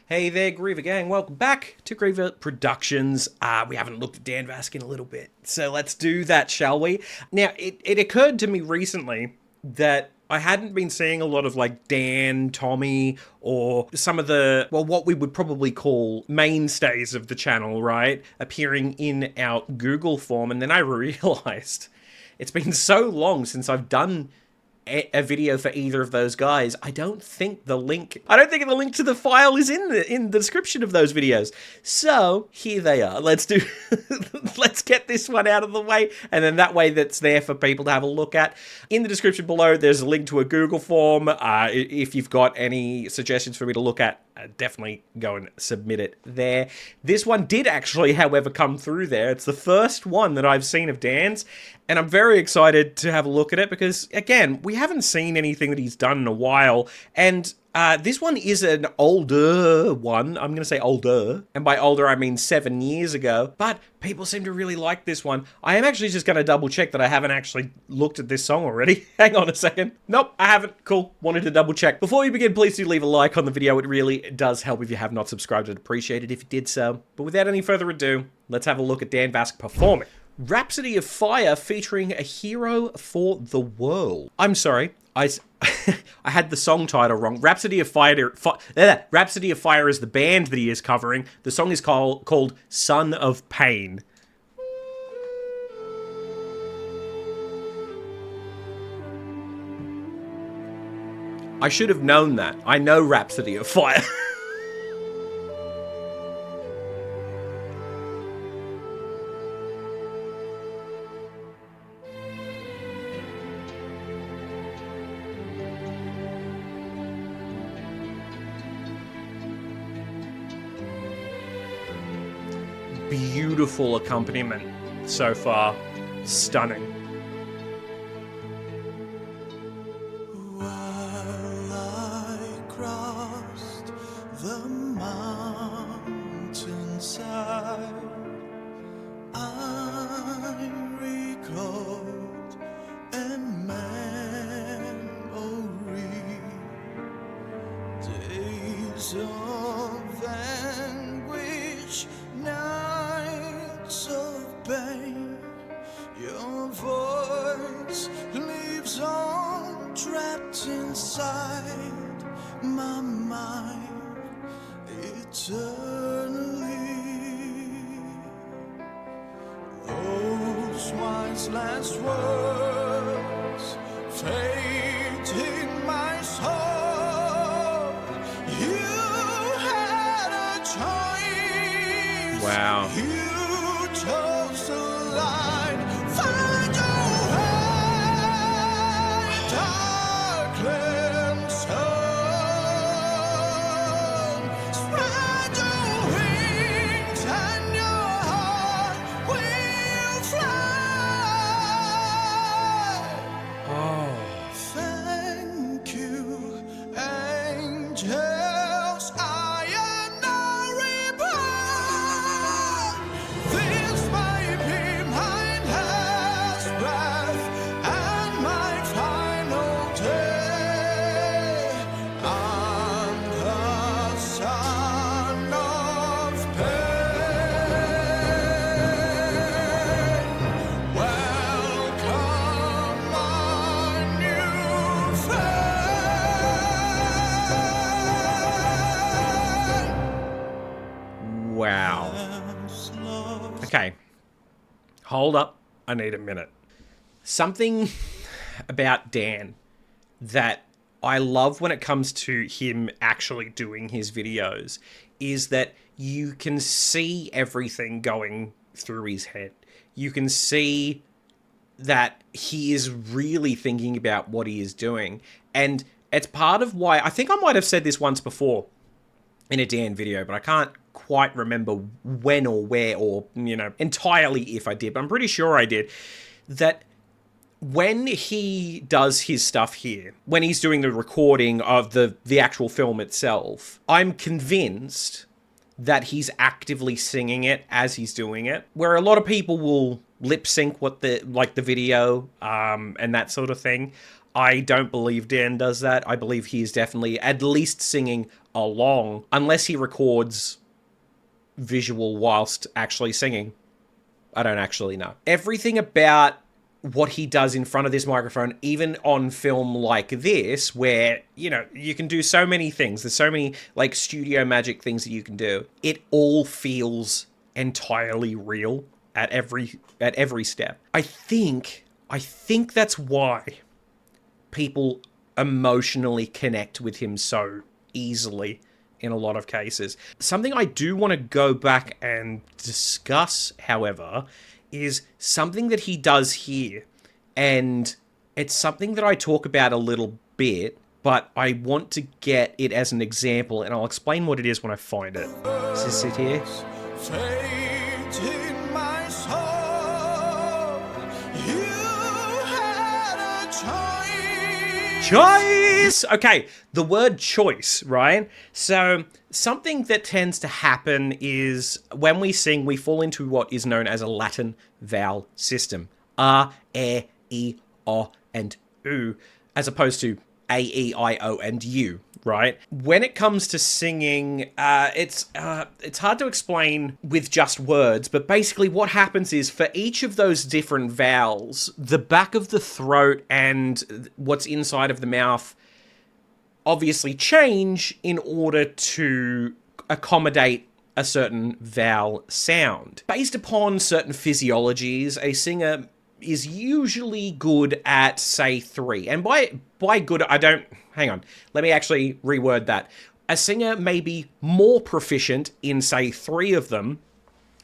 Hey there, Griever Gang. Welcome back to Griever Productions. We haven't looked at Dan Vasc in a little bit, so let's do that, shall we? Now, it occurred to me recently that I hadn't been seeing a lot of like Dan, Tommy, or some of the, well, what we would probably call mainstays of the channel, right? Appearing in our Google form, and then I realized it's been so long since I've done a video for either of those guys. I don't think the link to the file is in the description of those videos. So here they are. Let's get this one out of the way, and then that way that's there for people to have a look at. In the description below, there's a link to a Google form. If you've got any suggestions for me to look at, definitely go and submit it there. This one did actually, however, come through there. It's the first one that I've seen of Dan's, and I'm very excited to have a look at it because, again, we haven't seen anything that he's done in a while, and this one is an older one. I'm going to say older, and by older I mean 7 years ago, but people seem to really like this one. I am actually just going to double check that I haven't actually looked at this song already. Hang on a second. Nope, I haven't. Cool. Wanted to double check. Before we begin, please do leave a like on the video. It really does help. If you have not subscribed, I'd appreciate it if you did so. But without any further ado, let's have a look at Dan Vasc performing Rhapsody of Fire featuring A Hero for the World. I'm sorry, I had the song title wrong. Rhapsody of Fire is the band that he is covering. The song is called Son of Pain. I should have known that. I know Rhapsody of Fire. Beautiful accompaniment so far. Stunning. While I crossed the mountainside, I recalled in memory days of anguish, nights of pain. Your voice lives on, trapped inside my mind eternally. Those wise last words fade in my soul. You had a choice. Wow. You chose the light. Find your way, darkling sun. Spread your wings and your heart will fly. Oh. Thank you, angels. I am now reborn. This may be my last breath and my final day. I'm the son of pain. Welcome, my new friend. Wow. Okay. Hold up. I need a minute. Something about Dan that I love when it comes to him actually doing his videos is that you can see everything going through his head. You can see that he is really thinking about what he is doing. And it's part of why, I think I might have said this once before in a Dan video, but I can't quite remember when or where or, entirely if I did, but I'm pretty sure I did, that when he does his stuff here, when he's doing the recording of the actual film itself, I'm convinced that he's actively singing it as he's doing it, where a lot of people will lip sync what the video and that sort of thing. I don't believe Dan does that. I believe he is definitely at least singing along, unless he records visual whilst actually singing. I don't actually know. Everything about what he does in front of this microphone, even on film like this, where, you know, you can do so many things. There's so many, like, studio magic things that you can do. It all feels entirely real at every step. I think that's why people emotionally connect with him so easily in a lot of cases. Something I do want to go back and discuss, however, is something that he does here. And it's something that I talk about a little bit, but I want to get it as an example, and I'll explain what it is when I find it. Does this sit here? Fate in my soul. You had a choice. Choice! Okay, the word choice, right? So, something that tends to happen is when we sing, we fall into what is known as a Latin vowel system. A, E, O, and U, as opposed to A, E, I, O, and U, right? When it comes to singing, it's hard to explain with just words, but basically what happens is for each of those different vowels, the back of the throat and what's inside of the mouth obviously change in order to accommodate a certain vowel sound. Based upon certain physiologies, a singer is usually good at, say, 3. And by good, I don't... Hang on. Let me actually reword that. A singer may be more proficient in, say, 3 of them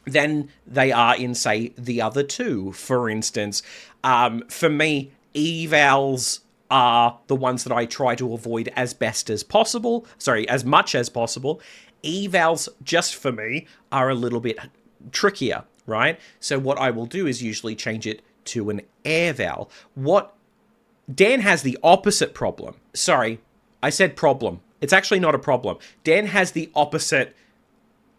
than they are in, say, the other 2. For instance, for me, E vowels are the ones that I try to avoid as best as possible. Sorry, as much as possible. E vowels, just for me, are a little bit trickier, right? So what I will do is usually change it to an air vowel. Dan has the opposite problem. Sorry, I said problem. It's actually not a problem. Dan has the opposite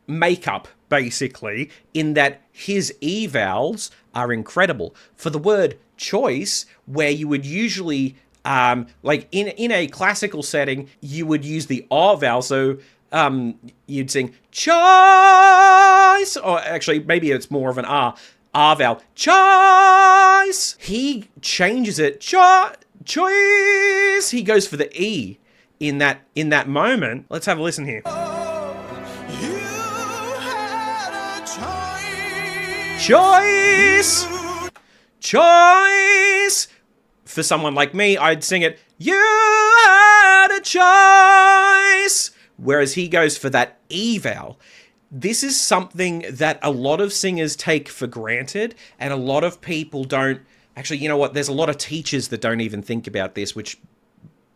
makeup, basically, in that his E vowels are incredible. For the word choice, where you would usually, like in a classical setting, you would use the R vowel, so you'd sing choice, or actually maybe it's more of an R vowel, choice. He changes it, choice. He goes for the E in that moment. Let's have a listen here. You had a Choice, choice. For someone like me, I'd sing it, you had a choice. Whereas he goes for that E vowel. This is something that a lot of singers take for granted, and a lot of people don't. Actually, you know what? There's a lot of teachers that don't even think about this, which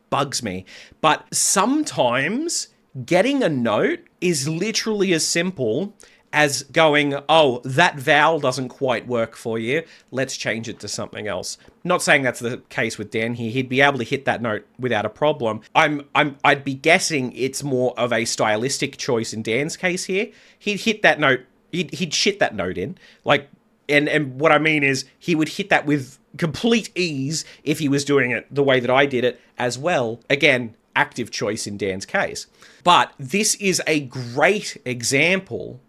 bugs me. But sometimes getting a note is literally as simple as going, oh, that vowel doesn't quite work for you. Let's change it to something else. Not saying that's the case with Dan here. He'd be able to hit that note without a problem. I'd be guessing it's more of a stylistic choice in Dan's case here. He'd hit that note. He'd shit that note in. Like, and what I mean is he would hit that with complete ease if he was doing it the way that I did it as well. Again, active choice in Dan's case. But this is a great example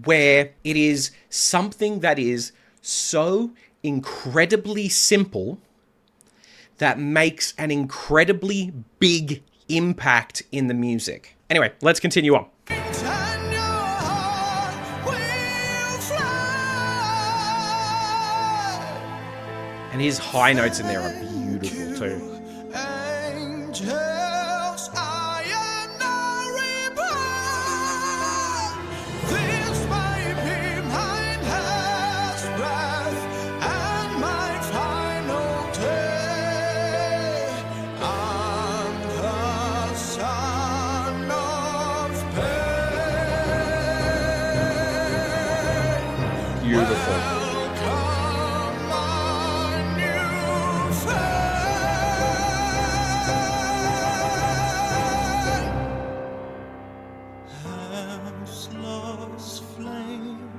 where it is something that is so incredibly simple that makes an incredibly big impact in the music. Anyway, let's continue on. And your heart will fly. And his high notes in there are beautiful too. Angels, I am no reply. This may be my last breath and my final day. I'm the son of pain. Beautiful. Welcome, my new friend. Heaven's lost flame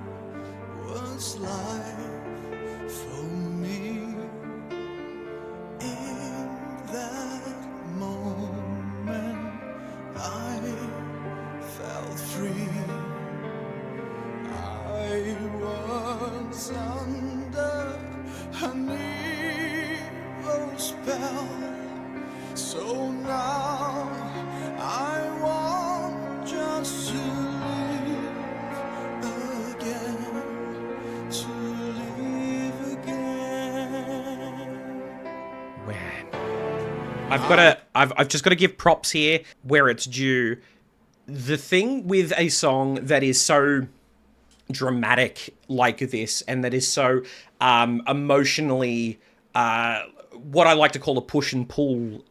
was life for me. In was under an evil spell. So now I want just to live again, to live again. Man, I've just got to give props here where it's due. The thing with a song that is so dramatic like this, and that is so emotionally what I like to call a push and pull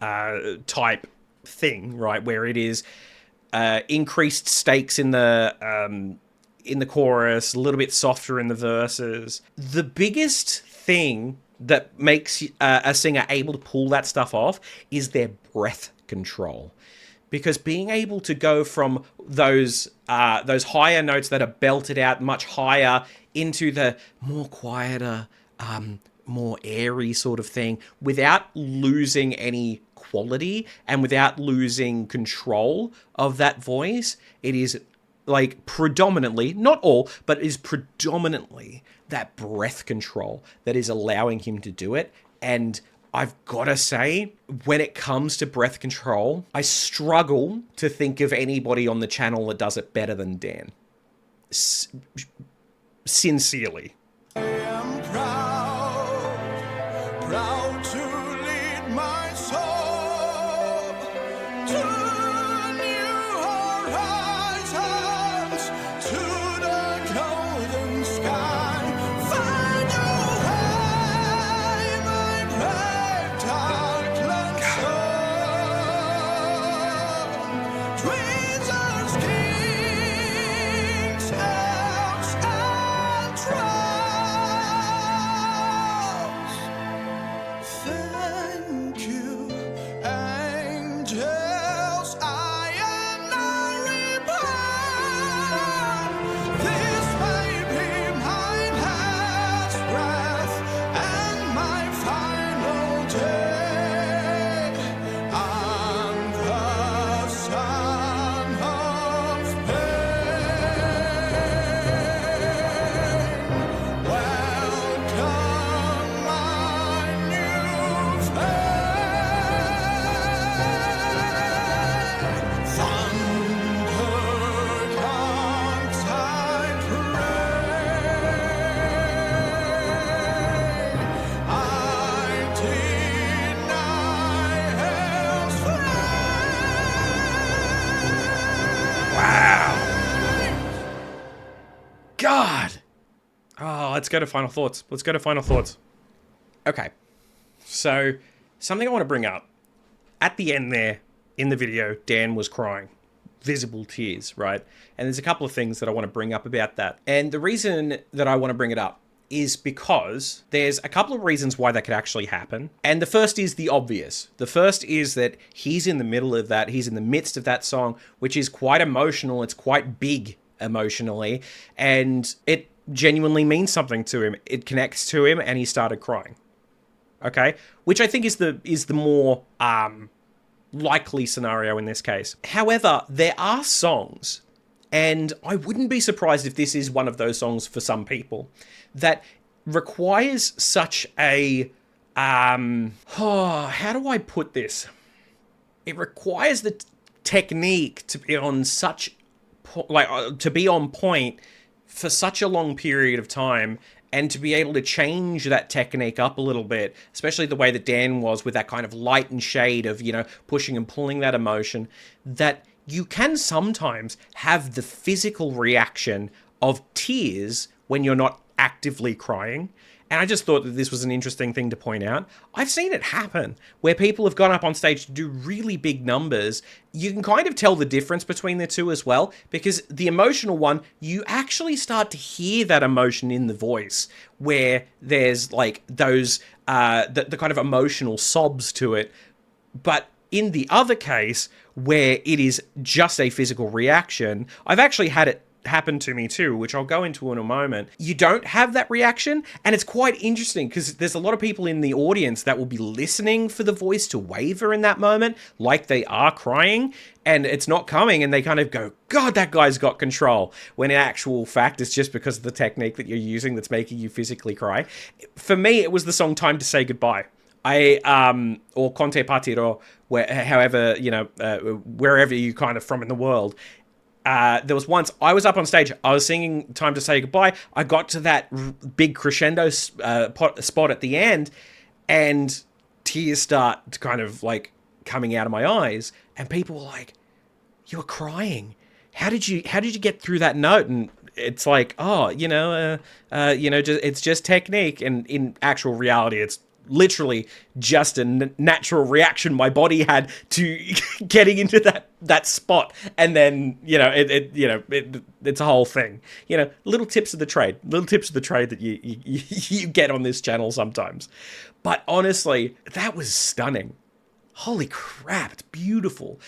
type thing, right? Where it is increased stakes in the chorus, a little bit softer in the verses. The biggest thing that makes a singer able to pull that stuff off is their breath control. Because being able to go from those higher notes that are belted out much higher into the more quieter, more airy sort of thing without losing any quality and without losing control of that voice, it is like predominantly, not all, but is predominantly that breath control that is allowing him to do it. And I've got to say, when it comes to breath control, I struggle to think of anybody on the channel that does it better than Dan. Sincerely. I am proud to lead my soul to new horizons, to the golden sky. Find a way, my brave darkland soul. Tweezers, kings, elves, and trolls. Thank you, angels. I am now reborn. This may be my last breath and my final day. I'm the son of pain. Welcome, my new friend. Thunder comes, I pray. I deny hell's Wow. God. Oh, let's go to final thoughts. Okay. So, something I want to bring up. At the end there, in the video, Dan was crying. Visible tears, right? And there's a couple of things that I want to bring up about that. And the reason that I want to bring it up is because there's a couple of reasons why that could actually happen. And the first is the obvious. The first is that he's in the middle of that. He's in the midst of that song, which is quite emotional. It's quite big emotionally. And it genuinely means something to him. It connects to him, and he started crying. Okay? Which I think is the more likely scenario in this case. However, there are songs, and I wouldn't be surprised if this is one of those songs for some people, that requires such a how do I put this? It requires the technique to be on such to be on point for such a long period of time, and to be able to change that technique up a little bit, especially the way that Dan was with that kind of light and shade of, you know, pushing and pulling that emotion, that you can sometimes have the physical reaction of tears when you're not actively crying. And I just thought that this was an interesting thing to point out. I've seen it happen where people have gone up on stage to do really big numbers. You can kind of tell the difference between the two as well, because the emotional one, you actually start to hear that emotion in the voice, where there's like those, the kind of emotional sobs to it. But in the other case, where it is just a physical reaction, I've actually had it happened to me too, which I'll go into in a moment. You don't have that reaction, and it's quite interesting because there's a lot of people in the audience that will be listening for the voice to waver in that moment, like they are crying, and it's not coming, and they kind of go, God, that guy's got control, when in actual fact, it's just because of the technique that you're using that's making you physically cry. For me, it was the song Time to Say Goodbye. Or Conte Partiro, however, wherever you kind of from in the world. There was once I was up on stage, I was singing Time to Say Goodbye. I got to that big crescendo spot at the end, and tears start kind of like coming out of my eyes, and people were like, "You're crying. How did you get through that note?" And it's like, it's just technique, and in actual reality, it's literally just a natural reaction my body had to getting into that spot, and then it's a whole thing. Little tips of the trade that you get on this channel sometimes. But honestly, that was stunning. Holy crap, it's beautiful.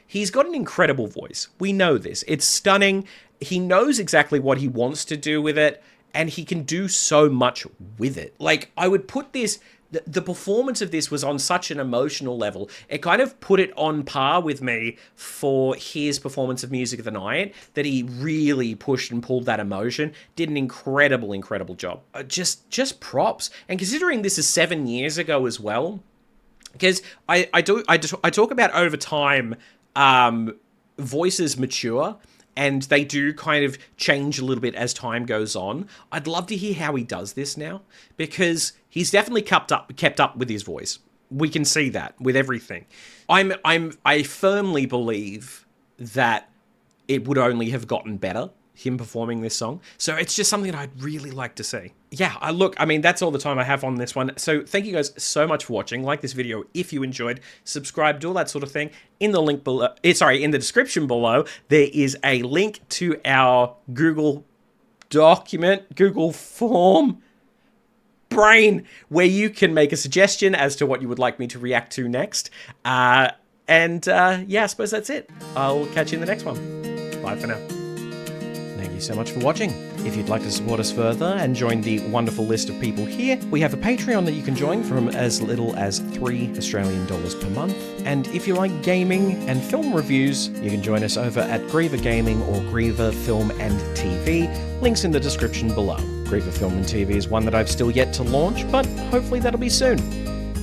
He's got an incredible voice. We know this. It's stunning. He knows exactly what he wants to do with it, and he can do so much with it. Like, I would put this, the performance of this was on such an emotional level. It kind of put it on par with me for his performance of Music of the Night, that he really pushed and pulled that emotion. Did an incredible, incredible job. Just props. And considering this is 7 years ago as well, because I talk about over time, voices mature, and they do kind of change a little bit as time goes on. I'd love to hear how he does this now, because he's definitely kept up with his voice. We can see that with everything. I firmly believe that it would only have gotten better, him performing this song. So it's just something that I'd really like to see. Yeah, that's all the time I have on this one. So thank you guys so much for watching. Like this video if you enjoyed, subscribe, do all that sort of thing. In the link below, in the description below, there is a link to our Google document, Google form, brain, where you can make a suggestion as to what you would like me to react to next. I suppose that's it. I'll catch you in the next one. Bye for now. Thank you so much for watching. If you'd like to support us further and join the wonderful list of people here, we have a Patreon that you can join from as little as $3 Australian per month. And if you like gaming and film reviews, you can join us over at Griever Gaming or Griever Film and TV. Links in the description below. Griever Film and TV is one that I've still yet to launch, but hopefully that'll be soon.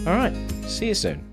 Alright, see you soon.